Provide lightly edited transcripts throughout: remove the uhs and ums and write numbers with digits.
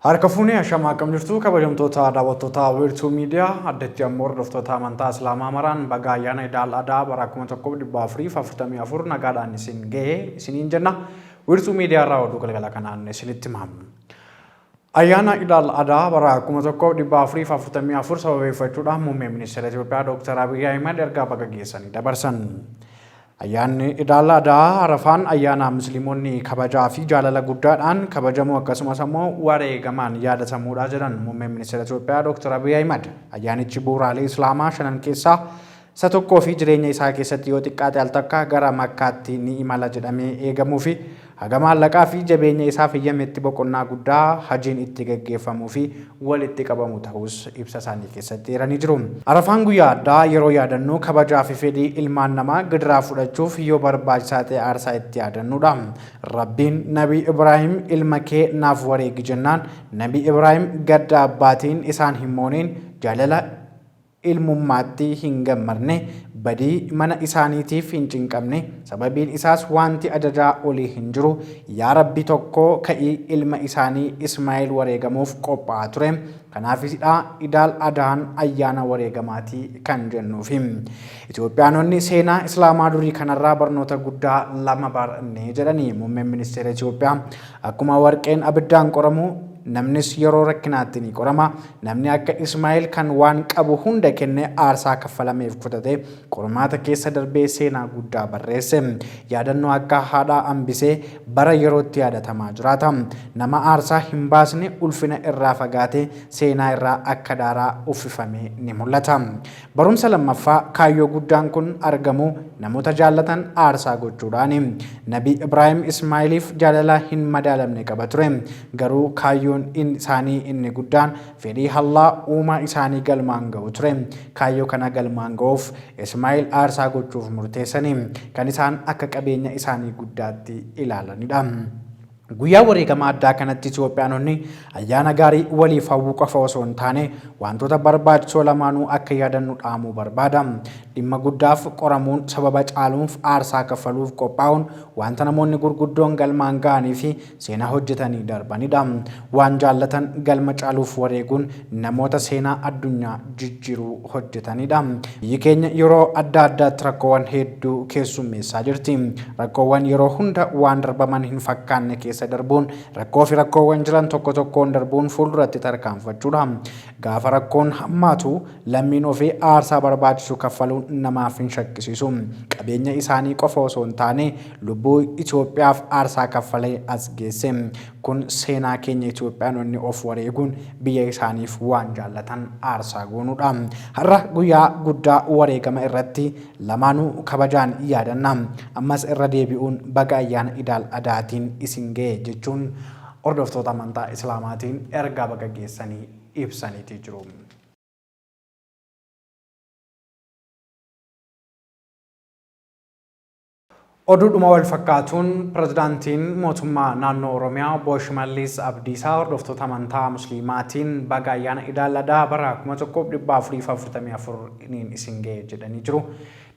Harka fuunee ashamaa akkam jirtu kabajamtoota daawwattoota wiirtuu miidiyaa addatti ammoo hordoftoota amantaa Islaamaa maraan baga ayyaana Iidul Adhaa bara 1444 nagaadhaan isin ga'e isiniin jenna. Wiirtuu miidiyaa irraa oduu galgala kanaan isinitti himna. Ayyaana Iidul Adhaa bara 1444 sababeeffachuudhaan muummee ministeera Itoophiyaa Dr. Abiy Ahmed ergaa baga geessanii dabarsan. Ayyaanni Iidul Adhaa Arafaan ayyaana musliimonni kabajaa fi jaalala guddaadhaan kabajamu akkasumas ammoo wareegamaan yaadatamuudha jedhan muummeen ministeera Itoophiyaa Dr. Abiy Ahmed. Ayyaanichi bu'uuraalee Islaamaa shanan keessaa isa tokkoo fi jireenya isaa keessatti yoo xiqqaate al takka gara Makkaatti ni imala jedhamee eegamuu fi haga maallaqaa fi jabeenya isaa fayyametti boqonnaa guddaa hajiin itti gaggeeffamuu fi walitti qabamu ta'us ibsa isaanii keessatti eeranii jiru. Arafaan guyyaa addaa yeroo yaadannoo kabajaa fi fedhii ilmaan namaa gidiraa fudhachuuf yoo barbaachisaa ta'e aarsaa itti yaadannudha. Rabbiin Nabii Ibraahim ilma kee naaf wareegi jennaan Nabii Ibraahim gadda abbaatiin isaan hin mooniin jaalala ilmummaatti hin gammadne badii mana isaaniitiif hin cinqabne sababiin isaas wanti ajajaa olii hin jiru yaa Rabbi tokko ka'ii ilma isaanii Ismaa'eel wareegamuuf qophaa'aa ture kanaafisidha Iidul Adhaan ayyaana wareegamaatii kan jennuufi. Itoophiyaanonni seenaa Islaamaa durii kanarraa barnoota guddaa lama baranne jedhanii muummeen ministeera Itoophiyaa akkuma warqeen abiddaan qoramu namnis yeroo rakkinaatti ni qorama. Namni akka Ismaa'eel kan waan qabu hunda kenne aarsaa kaffalameef kutate qormaata keessa darbee seenaa guddaa barreesse. Yaadannoo akka haadhaa hambisee bara yerootti yaadatamaa jiraata. Nama aarsaa hin baasne ulfina irraa fagaate seenaa irraa akka daaraa uffifamee ni mul'ata. Barumsa lammaffaa kaayyoo guddaan kun argamu namoota jaallatan aarsaa gochuudhaani. Nabii Ibraahim Ismaa'eeliif jaalala hin madaalamne qaba ture. Garuu kaayyoo isaanii inni guddaan fedhii Allah uumaa isaanii galmaan ga'u ture. Kaayyoo kana galmaan ga'uuf Ismaa'eel aarsaa gochuuf murteessanii kan isaan akka qabeenya isaanii guddaatti ilaalanidha. Guyyaa wareegama addaa kanatti Itoophiyaanonni ayyaana gaarii waliif hawwuu qofa osoo hin taane wantoota barbaachisoo lamaanuu akka yaadannu dhaamuu barbaada. Dhimma guddaaf qoramuun sababa caaluuf aarsaa kaffaluuf qophaa'uun wanta namoonni gurguddoon galmaan ga'anii fi seenaa hojjetanii darbanidha. Waan jaallatan galma caaluuf wareeguun namoota seenaa addunyaa jijjiiruu hojjetanidha. Biyyi keenya yeroo adda addaatti rakkoowwan hedduu keessummeessaa jirti. Rakkoowwan yeroo hunda waan darbaman hin fakkaanne keessa darbuun rakkoowwan jiran tokko tokkoon darbuun fuulduratti tarkaanfachuudha. Gaafa rakkoon hammaatu lammiin ofii aarsaa barbaachisu kaffaluun namaaf hin shakkisiisu. Qabeenya isaanii qofa osoo hin taane lubbuu Itoophiyaaf aarsaa kaffalee as geesse. Kun seenaa keenya Itoophiyaanonni of wareeguun biyya isaaniif waan jaallatan aarsaa goonuudha. Har'a guyyaa guddaa wareegama irratti lamaanuu kabajaan yaadanna. Ammas irra deebi'uun baga ayyaana Iidul Adhaatiin isin ga'e jechuun hordoftoota amantaa Islaamaatiin ergaa baga geessanii ibsaniitii jiru. Oduudhuma wal fakkaatuun pirezidaantiin mootummaa naannoo Oromiyaa Obbo Shimallis Abdiisaa hordoftoota amantaa Musliimaatiin baga ayyaana Iidul Adhaa bara 1444 isin ga'e jedhanii jiru.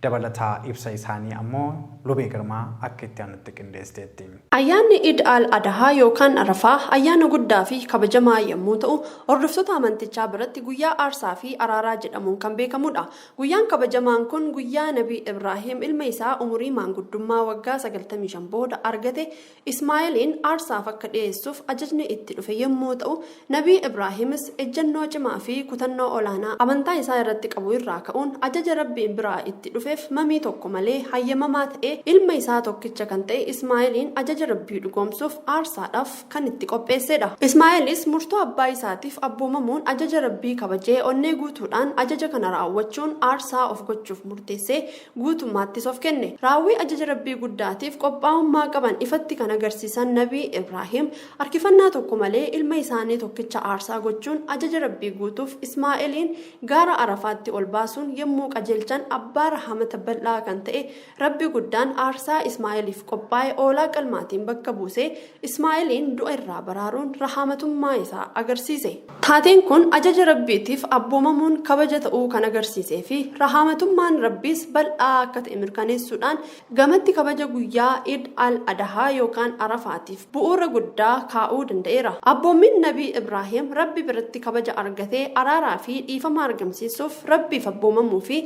Dabalataa ibsa isaanii ammoo Lubee Girmaa akka itti aanutti qindeessiteetti. Ayyaanni Iidul Adhaa yookaan Arafaa ayyaana guddaa fi kabajamaa yommuu ta'u hordoftoota amantichaa biratti guyyaa aarsaa fi araaraa jedhamuun kan beekamudha. Guyyaan kabajamaan kun guyyaa Nabii Ibraahim ilma isaa umurii maanguddummaa waggaa 95 booda argate Ismaa'eeliin aarsaaf akka dhiyeessuuf ajajni itti dhufe yommuu ta'u Nabii Ibraahimis ejjennoo cimaa fi kutannoo olaanaa amantaa isaa irratti qabu irraa ka'uun ajaja Rabbiin biraa itti dhufe mamii tokko malee hayyamamaa ta'e ilma isaa tokkicha kan ta'e Ismaa'eeliin ajaja Rabbii dhugoomsuuf aarsaadhaaf kan itti qopheessedha. Ismaa'eelis murtoo abbaa isaatiif abboomamuun ajaja Rabbii kabajee onnee guutuudhaan ajaja kana raawwachuun aarsaa of gochuuf murteessee guutummaattis of kenne. Raawwii ajaja Rabbii guddaatiif qophaa'ummaa qaban ifatti kan agarsiisan Nabii Ibraahim harkifannaa tokko malee ilma isaanii tokkicha aarsaa gochuun ajaja Rabbii guutuuf Ismaa'eeliin gaara Arafaatti ol baasuun yommuu qajeelchan abbaa rahamata bal'aa kan ta'e Rabbi guddaan aarsaa Ismaa'eeliif qophaa'e oolaa qalmaatiin bakka buusee Ismaa'eeliin du'a irraa baraaruun rahamatummaa isaa agarsiise. Taateen kun ajaja Rabbiitiif abboomamuun kabaja ta'uu kan agarsiisee fi rahamatummaan Rabbiis bal'aa akka ta'e mirkaneessuudhaan gamatti kabaja guyyaa Eid al-Adhaa yookaan Arafaatiif bu'uura guddaa kaa'uu danda'eera. Abboommiin Nabii Ibraahim Rabbi biratti kabaja argatee araaraa fi dhiifama argamsiisuuf Rabbiif abboomamuu fi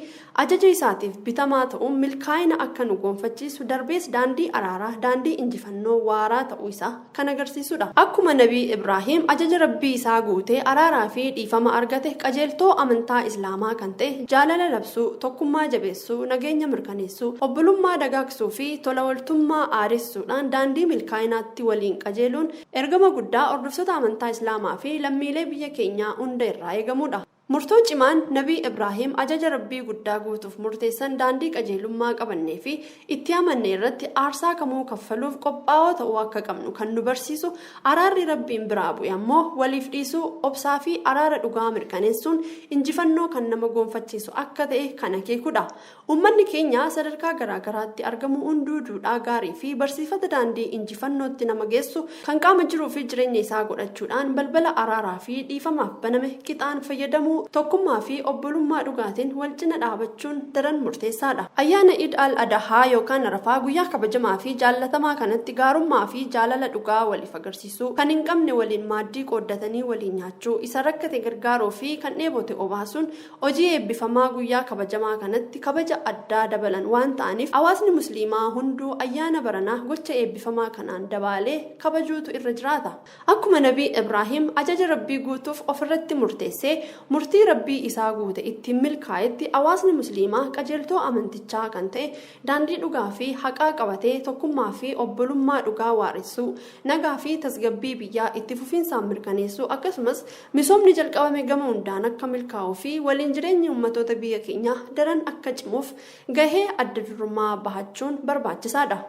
ajaja isaatiif bitamaa ta'uun milkaa'ina akka nu gonfachiisu darbees daandii araaraa daandii injifannoo waaraa ta'uu isaa kan agarsiisudha. Akkuma Nabii Ibraahim ajaja Rabbii isaa guutee araaraa fi dhiifama argate qajeeltoo amantaa Islaamaa kan ta'e jaalala labsuu, tokkummaa jabeessuu, nageenya mirkaneessuu, obbolummaa dagaagsuu fi tola waltummaa aaressuudhaan daandii milkaa'inaatti waliin qajeeluun ergama guddaa hordoftoota amantaa Islaamaa fi lammiilee biyya keenyaa hunda irraa eegamudha. Murtoo cimaan Nabii Ibraahim ajaja Rabbii guddaa guutuuf murteessan daandii qajeelummaa qabannee fi itti amannee irratti aarsaa kamuu kaffaluuf qophaa'oo ta'uu akka qabnu kan nu barsiisu araarri Rabbiin biraa bu'e ammoo waliif dhiisuu, obsaa fi araara dhugaa mirkaneessuun injifannoo kan nama gonfachiisu akka ta'e kan akeekudha. Uummanni keenya sadarkaa garaagaraatti argamu hunduu duudhaa gaarii fi barsiifata daandii injifannootti nama geessu kan qaama jiruu fi jireenya isaa godhachuudhaan balbala araaraa fi dhiifamaaf baname qixaan fayyadamu tokkummaa fi obbolummaa dhugaatiin wal cina dhaabachuun daran murteessaadha. Ayyaana Eid al-Adhaa yookaan Arafaa guyyaa kabajamaa fi jaallatamaa kanatti gaarummaa fi jaalala dhugaa waliif agarsiisuu, kan hin qabne waliin maaddii qooddatanii waliin nyaachuu, isa rakkate gargaaruu fi kan dheebote obaasuun hojii eebbifamaa guyyaa kabajamaa kanatti kabaja addaa dabalan waan ta'aniif hawaasni musliimaa hunduu ayyaana baranaa gocha eebbifamaa kanaan dabaalee kabajuutu irra jiraata. Akkuma Nabii Ibraahim ajaja Rabbii guutuuf ofirratti murteessee murtii Rabbii isaa guute ittiin milkaa'etti hawaasni musliimaa qajeeltoo amantichaa kan ta'e daandii dhugaa fi haqaa qabatee tokkummaa fi obbolummaa dhugaa waaressuu, nagaa fi tasgabbii biyyaa itti fufiinsaan mirkaneessuu akkasumas misoomni jalqabame gama hundaan akka milkaa'uu fi waliin jireenyi ummatoota biyya keenyaa daran akka cimuuf gahee adda durummaa bahachuun barbaachisaadha.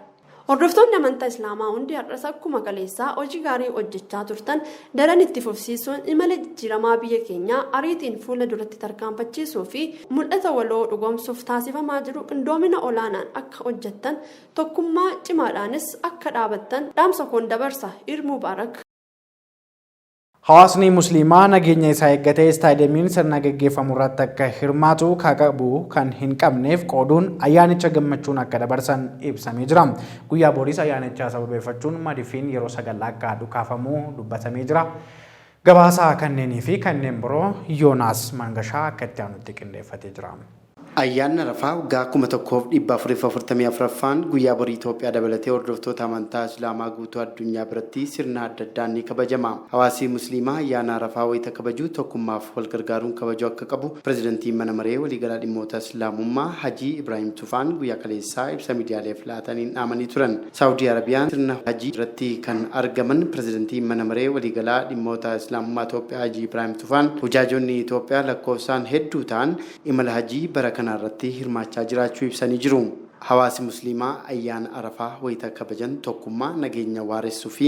Hordoftoonni amantaa Islaamaa hundi har'as akkuma kaleessaa hojii gaarii hojjechaa turtan daran itti fufsiisuun imala jijjiiramaa biyya keenyaa ariitiin fuula duratti tarkaanfachiisuu fi mul'ata waloo dhugoomsuuf taasifamaa jiru qindoomina olaanaan akka hojjettan tokkummaa cimaadhaanis akka dhaabattan dhaamsa koon dabarsa. Eid Mubaarak. Hawaasni musliimaa nageenya isaa eeggatee istaadiyeemiin sirna gaggeeffamu irratti akka hirmaatu qabu kan hin qabneef qooduun ayyaanicha gammachuun akka dabarsan ibsamee jira. Guyyaa booris ayyaanichaa sababeeffachuun madifiin yeroo sagal akka dhukaafamu dubbatamee jira. Gabaasaa kanneenii fi kanneen biroo Yoonaas Mangashaa akka itti aanutti qindeeffatee jira. Ayyaanni Arafaa waggaa 1444ffaan guyyaa borii Itoophiyaa dabalatee hordoftoota amantaa Islaamaa guutuu addunyaa biratti sirna adda addaan ni kabajama. Hawaasni musliimaa ayyaana Arafaa wayita kabajuu tokkummaaf wal gargaaruun kabajuu akka qabu pirezidantiin mana maree waliigalaa dhimmoota Islaamummaa Hajii Ibraahim Tufaan guyyaa kaleessaa ibsa miidiyaaleef laataniin dhaamanii turan. Saawudii Arabiyaan sirna hajii irratti kan argaman pirezidantiin mana maree waliigalaa dhimmoota Islaamummaa Itoophiyaa Hajii Ibraahim Tufaan hujaajonni Itoophiyaa lakkoofsaan hedduu ta'an imala hajii bara kanarratti hirmaachaa jiraachuu ibsanii jiru. Hawaasni musliimaa ayyaana Arafaa wayita kabajan tokkummaa nageenya waaressuu fi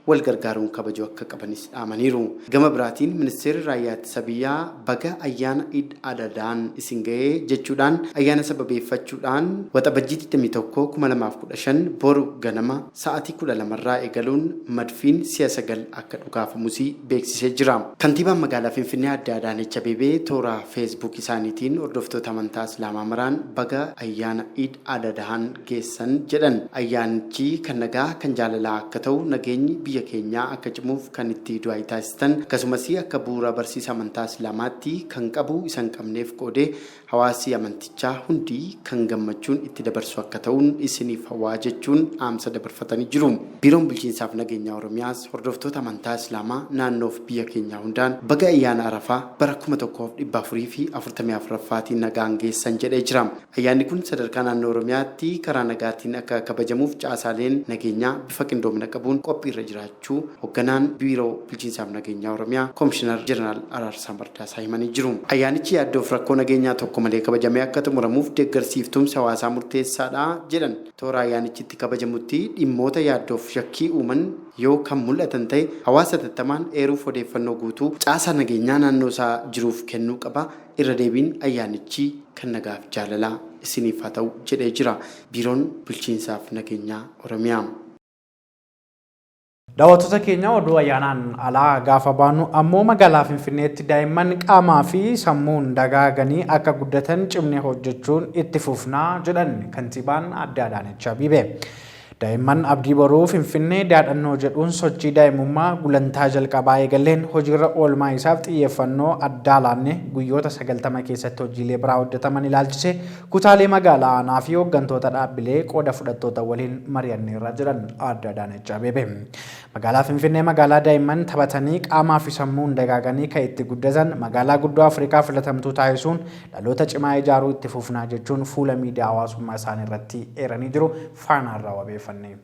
wal gargaaruun kabajuu akka qabanis dhaamaniiru. Gama biraatiin ministeerri raayyaa ittisa biyyaa baga ayyaana Eid al-Adhaan isin ga'ee jechuudhaan ayyaana sababeeffachuudhaan waxabajjii 21/2015 boru ganama sa'aatii 12 irraa eegaluun madfiin si'a 9 akka dhukaafamus beeksisee jira. Kantiibaan magaalaa Finfinnee Aadde Adaanech Abeebee toora feesbuuk isaaniitiin hordoftoota amantaa Islaamaa maraan baga ayyaana Eid al-Adhaan geessan jedhan. Ayyaanichi kan nagaa kan jaalalaa akka ta'u nageenyi biyya keenyaa akka cimuuf kan itti du'aa taasisan akkasumas akka bu'uura barsiisa amantaa Islaamaatti kan qabu isan qabneef qoodee hawaasi amantichaa hundi kan gammachuun itti dabarsu akka ta'uun isiniif hawaa jechuun dhaamsa dabarfatanii jiru. Biiroon bulchiinsaaf nageenya Oromiyaas hordoftoota amantaa Islaamaa naannoof biyya keenyaa hundaan baga ayyaana Arafaa bara 1444ffaatiin nagaan geessan jedhee jira. Ayyaanni kun sadarkaa naannoo Oromiyaatti karaa nagaatiin akka kabajamuuf caasaaleen nageenyaa bifa qindoomina qabuun qophiirra jiraachuu hoogganaan biiroo bulchiinsaaf nageenya Oromiyaa Komishinar Jeneraal Araarsaa Mardaasaa himanii jiru. Ayyaanichi yaaddoof rakkoo nageenyaa tokko malee kabajamee akka xumuramuuf deeggarsiiftumsa hawaasaa murteessaadha jedhan. Toora ayyaanichitti kabajamutti dhimmoota yaaddoof shakkii uuman yoo kan mul'atan ta'e hawaasa tattamaan eeruuf odeeffannoo guutuu caasaa nageenyaa naannoo isaa jiruuf kennuu qaba. Irra deebiin ayyaanichi kan nagaaf jaalalaa isiniif haa ta'u jedhee jira biiroon bulchiinsaaf nageenyaa Oromiyaa. Daawwattoota keenya oduu ayyaanaan alaa gaafa baanu ammoo magaalaa Finfinneetti daa'imman qaamaa fi sammuun dagaaganii akka guddatan cimnee hojjechuun itti fufnaa jedhan kantiibaan Aadde Adaanech Abeebee. Daa'imman abdii boruu Finfinnee daadhannoo jedhuun sochii daa'imummaa gulantaa jalqabaa eegaleen hojiirra oolmaa isaaf xiyyeeffannoo addaa laannee guyyoota 90 keessatti hojiilee biraa hojjetaman ilaalchise kutaalee magaalaa aanaa fi hooggantoota dhaabbilee qooda fudhattoota waliin mari'anneerra jiran Aadde Adaanech Abeebee. Magaalaa Finfinnee magaalaa daa'imman taphatanii qaamaa fi sammuun dagaaganii kan itti guddatan magaalaa guddoo Afrikaa filatamtuu taasisuun dhaloota cimaa ijaaruu itti fufnaa jechuun fuula miidiyaa hawaasummaa isaanii irratti eeranii jiru. Faanaa irraa wabeeffanne.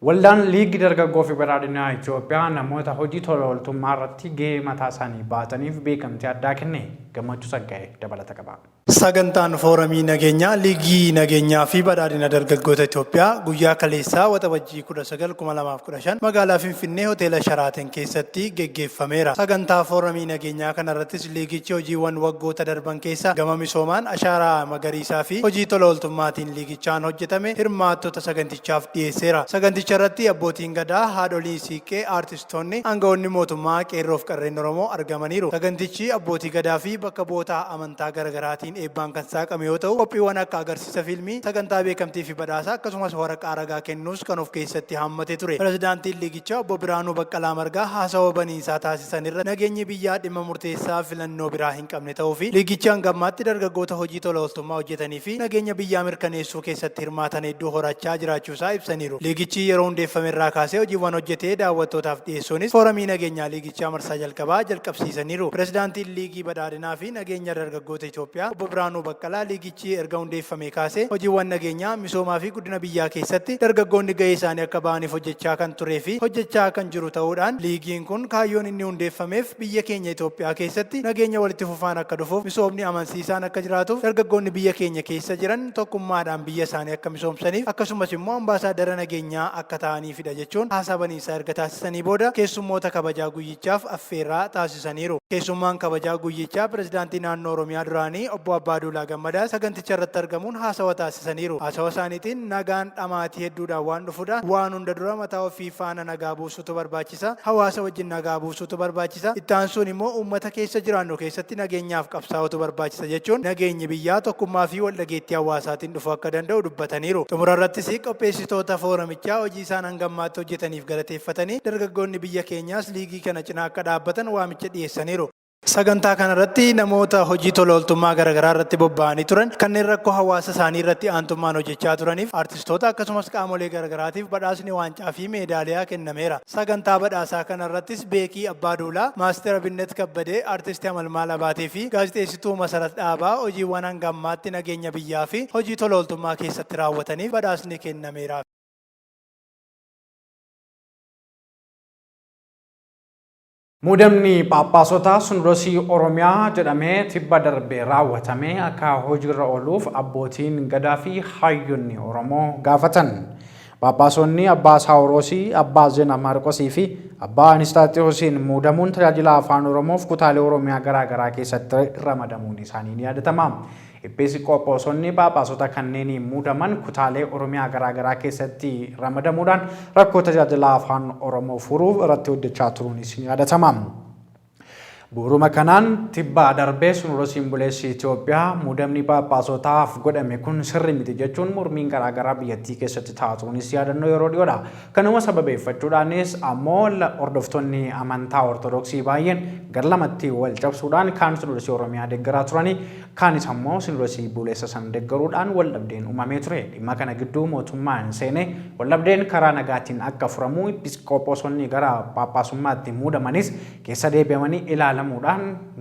Waldaan liigii dargaggoo fi badhaadhinaa Itoophiyaa namoota hojii tola ooltummaa irratti gahee mataa isaanii baataniif beekamtii addaa kenne. Gammachuu Saggaa'ee dabalata qaba. Sagantaan Foorumii Nageenyaa Liigii Nageenyaa fi Badhaadhina Dargaggoota Itoophiyaa guyyaa kaleessaa waxabajjii 19/2015 magaalaa Finfinnee hoteela Sharaaten keessatti geggeeffameera. Sagantaa Foorumii Nageenyaa kanarrattis liigichi hojiiwwan waggoota darban keessa gama misoomaan ashaaraa magariisaa fi hojii tola ooltummaatiin liigichaan hojjetame hirmaattota sagantichaaf dhiyeesseera. Saganticha irratti abbootiin gadaa, haadholiin siiqqee, aartistoonni, aangawoonni mootummaa, qeerroof qarreen Oromoo argamaniiru. Sagantichi abbootii gadaa fi bakka bu'oota amantaa garaagaraatiin eebbaan kan saaqame yoo ta'u, qophiiwwan akka agarsiisa fiilmii, sagantaa beekamtii fi badhaasaa akkasumas waraqaa ragaa kennuus kan of keessatti hammate ture. Pirezidaantiin liigichaa obbo Biraanuu Baqqalaa Margaa haasawa baniinsaa taasisan irra nageenyi biyyaa dhimma murteessaa filannoo biraa hin qabne ta'uu fi liigichi hanga ammaatti dargaggoota hojii tola ooltummaa hojjetanii fi nageenya biyyaa mirkaneessuu keessatti hirmaatan hedduu horachaa jiraachuusaa ibsaniiru. Liigichi yeroo hundeeffame irraa kaasee hojiiwwan hojjetee daawwattootaaf dhiyeessuunis foorumii nageenyaa liigichaa marsaa jalqabaa jalqabsiisaniiru. Pirezidaantiin liigii badhaadhinaa fi nageenya dargaggoota Itoophiyaa obbo Biraanuu Baqqalaa liigichi erga hundeeffame kaasee hojiiwwan nageenyaa misoomaa fi guddina biyyaa keessatti dargaggoonni gahee isaanii akka ba'aniif hojjechaa kan turee fi hojjechaa kan jiru ta'uudhaan liigiin kun kaayyoon inni hundeeffameef biyya keenya Itoophiyaa keessatti nageenya walitti fufaan akka dhufuuf misoomni amansiisaan akka jiraatuuf dargaggoonni biyya keenya keessa jiran tokkummaadhaan biyya isaanii akka misoomsaniif akkasumas immoo ambaasaaddara nageenyaa akka ta'aniifidha jechuun haasaa baniinsaa erga taasisanii booda keessummoota kabajaa guyyichaaf affeerraa taasisaniiru. Keessummaan kabajaa guyyichaa pirezidaantii naannoo Oromiyaa duraanii obbo Abbaaduulaa Gammadaa saganticha irratti argamuun haasawa taasisaniiru. Haasawa isaaniitiin nagaan dhamaatii hedduudhaan waan dhufudha. Waan hunda dura mataa ofii faana nagaa buusuutu barbaachisa. Hawaasa wajjin nagaa buusuutu barbaachisa. Itti aansuun immoo uummata keessa jiraannu keessatti nageenyaaf qabsaa'utu barbaachisa jechuun nageenyi biyyaa tokkummaa fi wal dhageettii hawaasaatiin dhufuu akka danda'u dubbataniiru. Xumura irrattis qopheessitoota foorumichaa hojii isaan hanga ammaatti hojjetaniif galateeffatanii dargaggoonni biyya keenyaas liigii kana cinaa akka dhaabbatan waamicha dhiyeessaniiru. Sagantaa kanarratti namoota hojii tola ooltummaa garaagaraa irratti bobba'anii turan kanneen rakkoo hawaasa isaanii irratti aantummaan hojjechaa turaniif aartistoota akkasumas qaamolee garaagaraatiif badhaasni waancaa fi meedaaliyaa kennameera. Sagantaa badhaasaa kanarrattis Beekii Abbaaduulaa, Maaster Abinnet Kabbadee, aartistii Amalmaal Abaatee fi gaazexeessituu Masarat Dhaabaa hojiiwwan hanga ammaatti nageenya biyyaa fi hojii tola ooltummaa keessatti raawwataniif badhaasni kennameera. Muudamni Phaaphaasota Sinodosii Oromiyaa jedhamee tibba darbee raawwatame akka hojiirra ooluuf abbootiin gadaa fi hayyoonni Oromoo gaafatan. Phaaphaasonni Abbaa Saawuroosii, Abbaa Zeenaa Maarqosii fi Abbaa Anistaatiyoosiin muudamuun tajaajila afaan Oromoof kutaalee Oromiyaa garaagaraa keessatti ramadamuun isaanii ni yaadatama. Episkooposonni Phaaphaasota kanneen muudaman kutaalee Oromiyaa garaagaraa keessatti ramadamuudhaan rakkoo tajaajila afaan Oromoo furuuf irratti hojjechaa turuunis ni yaadatama. Bu'uuruma kanaan tibba darbee Sinodosiin Buleessi Itoophiyaa muudamni Phaaphaasotaaf godhame kun sirrii miti jechuun mormiin garaagaraa biyyattii keessatti taa'uunis yaadannoo yeroo dhiyoodha. Kanuma sababeeffachuudhaanis ammoo hordoftoonni amantaa Ortodoksii baay'een gar lamatti wal cabsuudhaan kaan Sinodosii Oromiyaa deeggaraa turanii kaanis ammoo Sinodosii Buleessa san deeggaruudhaan wal dhabdeen uumamee ture. Dhimma kana gidduu mootummaan seenee wal dhabdeen karaa nagaatiin akka furamu episkooposonni gara Phaaphaasummaatti muudamanis keessa deebi'amanii ilaalamuudhaan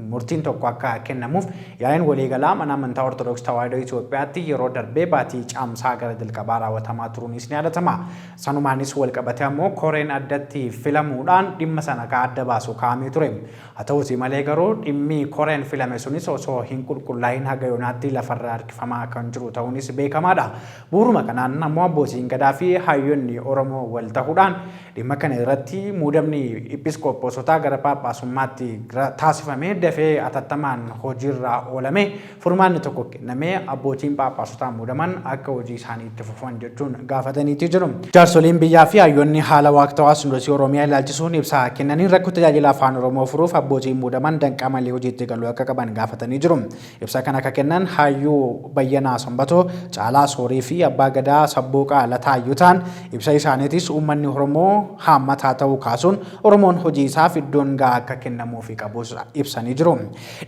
murtiin tokko akka kennamuuf yaa'in waliigalaa mana amantaa Ortodoksii Tawaahidoo Itoophiyaatti yeroo darbee baatii caamsaa gara jalqabaa raawwatamaa turuunis ni yaadatama. Sanumaanis wal qabatee ammoo koreen addatti filamuudhaan dhimma sana akka adda baasu kaa'amee ture. Haa ta'uutii malee garuu dhimmi koreen filame sunis osoo hin qulqullaa'in haga yoonaatti lafarra harkifamaa kan jiru ta'uunis beekamaadha. Bu'uuruma kanaan ammoo abbootiin gadaa fi hayyoonni Oromoo wal ta'uudhaan dhimma kana irratti muudamni episkooposotaa gara Phaaphaasummaatti taasifamee dafee atattamaan hojiirra oolame furmaanni tokko kennamee abbootiin phaaphaasota muudaman akka hojii isaanii itti fufan jechuun gaafataniitii jiru. Jaarsoliin biyyaa fi hayyoonni haala waaqtawaa Sindoosii Oromiyaa ilaalchisuun ibsa kennaniin rakkoo tajaajila afaan Oromoo furuuf abbootiin muudaman danqaa malee hojiitti galuu akka qaban gaafatanii jiru. Ibsa kana akka kennan hayyuu Bayyanaa Sanbatoo, Caalaa Soorii fi Abbaa Gadaa Sabbooqaa Lataayyuu ta'an ibsa isaaniitis uummanni Oromoo haammataa ta'uu kaasuun Oromoon hojii isaaf iddoon gahaa akka kennamuufi qabus ibsanii jiru.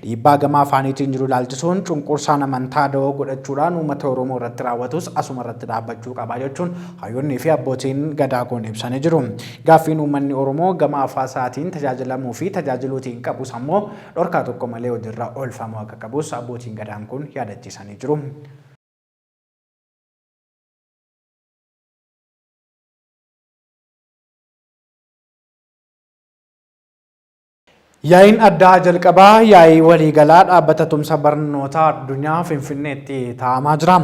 Dhiibbaa gama afaaniitiin jiru ilaalchisuun cunqursaan amantaa da'oo godhachuudhaan uummata Oromoo irratti raawwatus asuma irratti dhaabbachuu qaba jechuun hayyoonnii fi abbootiin gadaa kun ibsanii jiru. Gaaffiin uummanni Oromoo gama afaan isaatiin tajaajilamuu fi tajaajiluutiin qabus ammoo dhorkaa tokko malee hojiirra oolfamuu akka qabus abbootiin gadaan kun yaadachiisanii jiru. Yaa'iin addaa jalqabaa yaa'ii waliigalaa dhaabbata tumsa barnoota addunyaa Finfinneetti taa'amaa jira.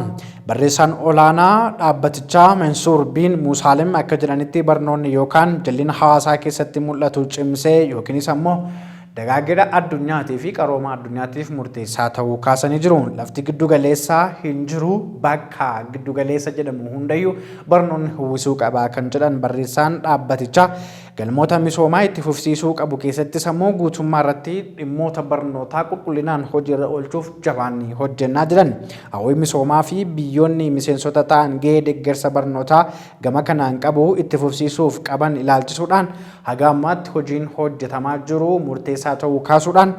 Barreessaan olaanaa dhaabbatichaa Mansuur Biin Musaalem akka jedhanitti barnoonni yookaan jallina hawaasaa keessatti mul'atu cimsee yookiinis ammoo dagaaggera addunyaatii fi qarooma addunyaatiif murteessaa ta'uu kaasanii jiru. Lafti giddugaleessaa hin jiru bakka giddugaleessa jedhamu hundayyuu barnoonni uwwisuu qaba kan jedhan barreessaan dhaabbatichaa galmoota misoomaa itti fufsiisuu qabu keessattis ammoo guutummaa irratti dhimmoota barnootaa qulqullinaan hojiirra oolchuuf jabaannee hojjennaa jiran. Hawwi misoomaa fi biyyoonni miseensota ta'an gahee deeggarsa barnootaa gama kanaan qabu itti fufsiisuuf qaban ilaalchisuudhaan haga ammaatti hojiin hojjetamaa jiru murteessaa ta'uu kaasuudhaan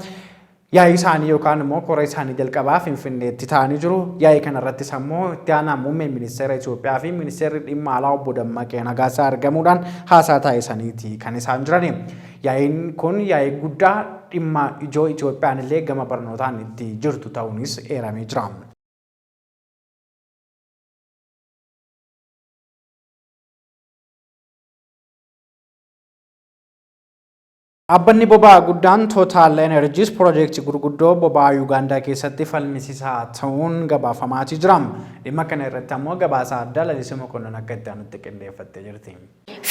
yaa'ii isaanii yookaan immoo koree isaanii jalqabaa Finfinneetti ta'anii jiru. Yaa'ii kanarrattis ammoo itti aanaa muummee ministeera Itoophiyaa fi ministeerri dhimma alaa obbo Dammaqee Nagaasaa argamuudhaan haasaa taasisaniiti kan isaan jiran. Yaa'iin kun yaa'ii guddaa dhimma ijoo Itoophiyaan illee gama barnootaan itti jirtu ta'uunis eeramee jira. Dhaabbanni boba'aa guddaan Total Energies piroojeektii gurguddoo boba'aa Yuugaandaa keessatti falmisiisaa ta'uun gabaafamaa jira. Dhimma kana irratti ammoo gabaasa addaa Lalisee Mokonnon akka itti aanutti qindeeffattee jirti.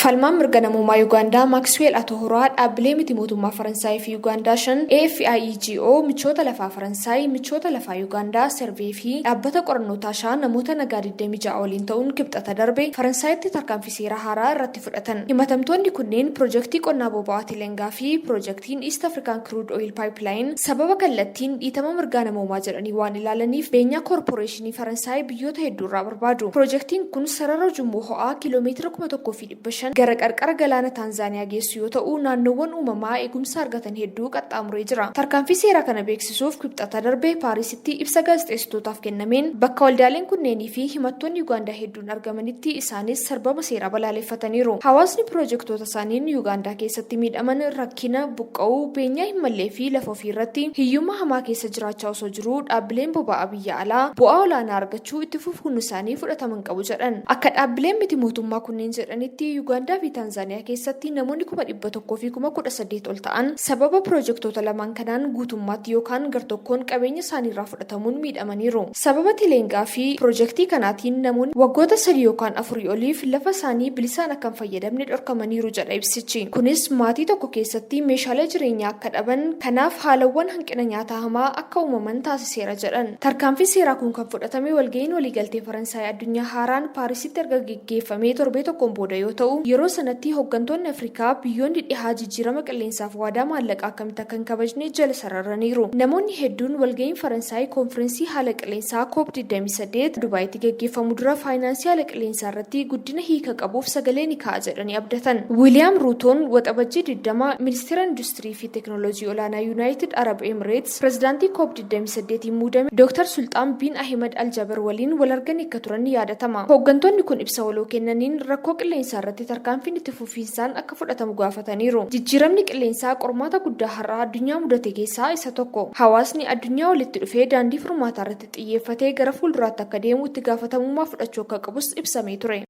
Falmaan mirga namummaa Yuugaandaa Maaksweel Atohoraa dhaabbilee miti mootummaa Faransaay fi Yuugaandaa 5 AFIEGO michoota lafaa Faransaay, michoota lafaa Yuugaandaa, Servee fi dhaabbata qorannoo Taashaa namoota nagaa 26 waliin ta'uun kibxata darbe Faransaaytti tarkaanfii seera haaraa irratti fudhatan. Himatamtoonni kunneen piroojeektii qonnaa boba'aa Tilengaa fi piroojeektiin East African Crude Oil Pipeline sababa kallattiin dhiitama mirgaa namummaa jedhanii waan ilaalaniif beenyaa koorporeeshinii Faransaay biyyoota hedduurraa barbaadu. Piroojeektiin kun sarara ujummoo ho'aa kiiloomeetira 1,500 gara qarqara galaana Taanzaaniyaa geessu yoo ta'u naannoowwan uumamaa eegumsa argatan hedduu qaxxaamuree jira. Tarkaanfii seeraa kana beeksisuuf kibxata darbe Paarisitti ibsa gaazexeessitootaaf kennameen bakka waldaaleen kunneenii fi himattoonni Yuugaandaa hedduun argamanitti isaanis sarbama seeraa balaaleffataniiru. Hawaasni piroojeektoota isaaniin Yuugaandaa keessatti miidhaman rakkina buqqa'uu beenyaa hin mallee fi lafa ofii irratti hiyyummaa hamaa keessa jiraachaa osoo jiruu dhaabbileen boba'aa biyya alaa bu'aa olaanaa argachuu itti fufuun isaanii fudhataman qabu jedhan. Akka dhaabbileen miti mootummaa kunneen jedhanitti Yuugaandaa fi Taanzaaniyaa keessatti namoonni 100,000 fi 18,000 ol ta'an sababa piroojeektoota lamaan kanaan guutummaatti yookaan gartokkoon qabeenya isaanii irraa fudhatamuun miidhamaniiru. Sababa Tilengaa fi piroojeektii kanaatiin namoonni waggoota 3 yookaan 4 oliif lafa isaanii bilisaan akka hin fayyadamne dhorkamaniiru jedha ibsichi. Kunis maatii tokko keessatti meeshaalee jireenyaa akka dhaban kanaaf haalawwan hanqina nyaataa hamaa akka uumaman taasiseera jedhan. Tarkaanfii seeraa kun kan fudhatame walga'iin waliigaltee Faransaay addunyaa haaraan Paarisitti erga geggeeffamee torbee tokkoon booda yoo ta'u yeroo sanatti hooggantoonni Afrikaa biyyoonni dhihaa jijjiirama qilleensaaf waadaa maallaqaa akkamitti akka hin kabajne jala sararaniiru. Namoonni hedduun walga'iin Faransaay koonfirensii haala qilleensaa COP28 Dubaayitti geggeeffamu dura faayinaansii haala qilleensaa irratti guddina hiika qabuuf sagalee ni ka'a jedhanii abdatan. Wiiliyaam Ruutoon waxabajjii 20 ministeera industirii fi teeknooloojii olaanaa Yuunaayitid Arab Emirates pirezidaantii COP28 muudame Dr. Sultaan Bin Ahmed Aljaber waliin wal arganii akka turan ni yaadatama. Hooggantoonni kun ibsa waloo kennaniin rakkoo qilleensaa irratti tarkaanfiin itti fufiinsaan akka fudhatamu gaafataniiru. Jijjiiramni qilleensaa qormaata guddaa har'aa addunyaa mudate keessaa isa tokko. Hawaasni addunyaa walitti dhufee daandii furmaataa irratti xiyyeeffatee gara fuulduraatti akka deemu itti gaafatamummaa fudhachuu akka qabus ibsamee ture.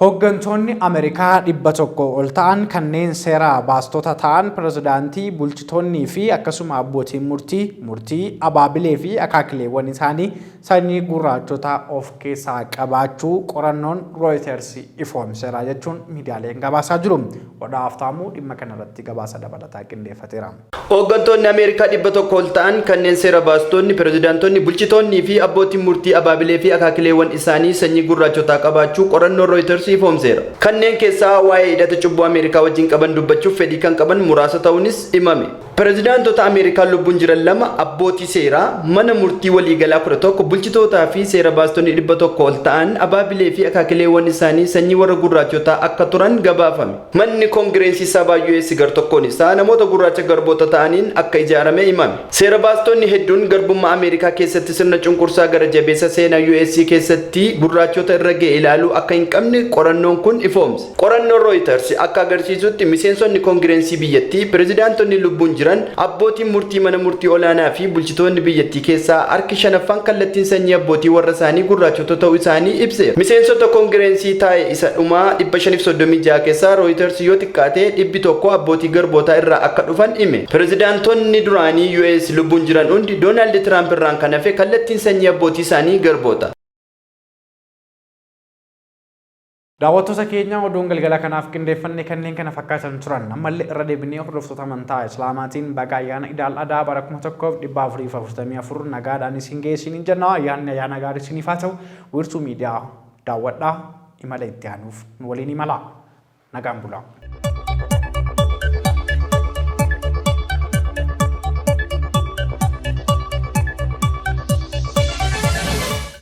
Hooggantoonni Ameerikaa 100 ol ta'an kanneen seera baastota ta'an pirezidaantii, bulchitoonnii fi akkasuma abbootiin murtii abaabilee fi akaakileewwan isaanii sanyii gurraachota of keessaa qabaachuu qorannoon Reuters ifoomseera jechuun miidiyaaleen gabaasaa jiru. Odaa Haftaamuu dhimma kanarratti gabaasa dabalataa qindeeffateera. Hooggantoonni Ameerikaa 100 ol ta'an kanneen seera baastonni, pirezidaantonni, bulchitoonnii fi abbootiin murtii abaabilee fi akaakileewwan isaanii sanyii gurraachotaa qabaachuu qorannoon Reuters ifoomseera. Kanneen keessaa waa'ee hidhata cubbuu Ameerikaa wajjin qaban dubbachuuf fedhii kan qaban muraasa ta'uunis himame. Pirezidaantota Ameerikaa lubbuun jiran 2, abbootii seeraa, mana murtii waliigalaa 11, bulchitootaa fi seera baastonni 100 ol ta'an abaabilee fi akaakileewwan isaanii sanyii warra gurraachotaa akka turan gabaafame. Manni koongireensii sabaa US gar-tokkoon isaa namoota gurraacha garboota ta'aniin akka ijaarame himame. Seera baastonni hedduun garbummaa Ameerikaa keessatti sirna cunqursaa gara jabeessa seenaa US keessatti gurraachota irra ga'e ilaaluu akka hin qabne qorannoon kun ifoomse. Qorannoon Reuters akka agarsiisutti miseensonni koongireensii biyyattii, pirezidaantonni lubbuun jiran, abbootiin murtii mana murtii olaanaa fi bulchitoonni biyyattii keessaa harki 5 kallattiin sanyii abbootii warra isaanii gurraachota ta'uu isaanii ibseera. Miseensota koongireensii taa'e isa dhumaa 536 keessaa Reuters yoo xiqqaate 100 abbootii garbootaa irraa akka dhufan hime. Pirezidaantonni duraanii US lubbuun jiran hundi Doonaald Tiraamp irraan kan hafe kallattiin sanyii abbootii isaanii garboota. Daawwattoota keenya oduun galgala kanaaf qindeeffanne kanneen kana fakkaatan turan ammallee irra deebinee hordoftoota amantaa Islaamaatiin baga ayyaana Iidal Adhaa bara 1444 nagaadhaan isin geessin jenna. Ayyaana gaarii isiniif haa ta'u. Wiirtuu miidiyaa daawwadhaa imala itti aanuuf nu waliin imala. Nagaan bulaa.